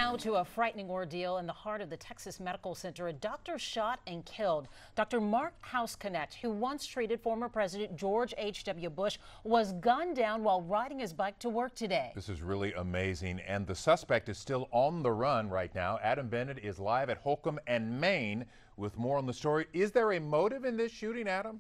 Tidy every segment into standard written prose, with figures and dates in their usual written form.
Now to a frightening ordeal in the heart of the Texas Medical Center. A doctor shot and killed. Dr. Mark Hausknecht, who once treated former President George H.W. Bush, was gunned down while riding his bike to work today. This is really amazing, and the suspect is still on the run right now. Adam Bennett is live at Holcomb and Maine with more on the story. Is there a motive in this shooting, Adam?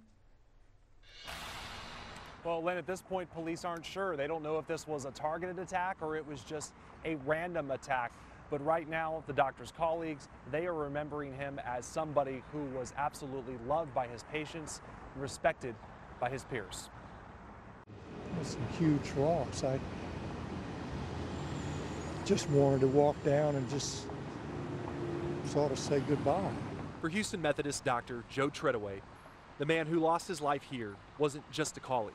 Well, Len, at this point, police aren't sure. They don't know if this was a targeted attack or it was just a random attack. But right now, the doctor's colleagues, they are remembering him as somebody who was absolutely loved by his patients and respected by his peers. It's a huge loss. I just wanted to walk down and just sort of say goodbye. For Houston Methodist doctor Joe Treadaway, the man who lost his life here wasn't just a colleague.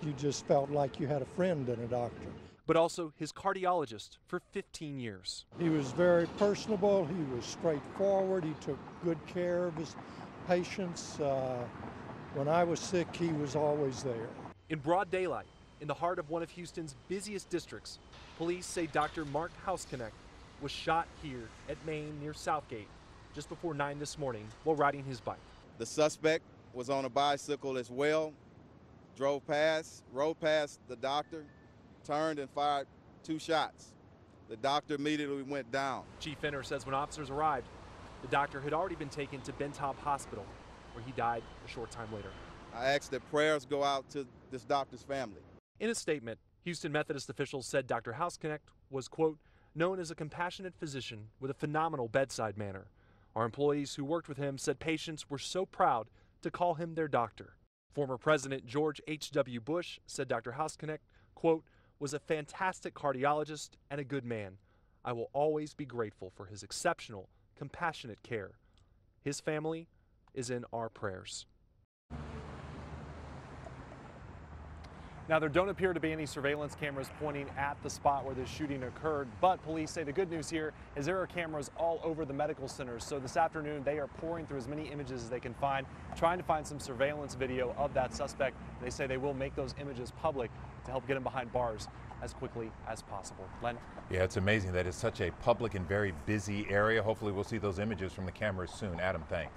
You just felt like you had a friend and a doctor. But also his cardiologist for 15 years. He was very personable, he was straightforward, he took good care of his patients. When I was sick, he was always there. In broad daylight, in the heart of one of Houston's busiest districts, police say Dr. Mark Hausknecht was shot here at Maine near Southgate just before 9 this morning while riding his bike. The suspect was on a bicycle as well, rode past the doctor, turned and fired 2 shots. The doctor immediately went down. Chief Fenner says when officers arrived, the doctor had already been taken to Bentop Hospital, where he died a short time later. I ask that prayers go out to this doctor's family. In a statement, Houston Methodist officials said Dr. Hausknecht was, quote, known as a compassionate physician with a phenomenal bedside manner. Our employees who worked with him said patients were so proud to call him their doctor. Former President George H.W. Bush said Dr. Hausknecht, quote, was a fantastic cardiologist and a good man. I will always be grateful for his exceptional, compassionate care. His family is in our prayers. Now, there don't appear to be any surveillance cameras pointing at the spot where this shooting occurred, but police say the good news here is there are cameras all over the medical centers. So this afternoon, they are pouring through as many images as they can find, trying to find some surveillance video of that suspect. They say they will make those images public to help get him behind bars as quickly as possible. Len? Yeah, it's amazing that it's such a public and very busy area. Hopefully we'll see those images from the cameras soon. Adam, thanks.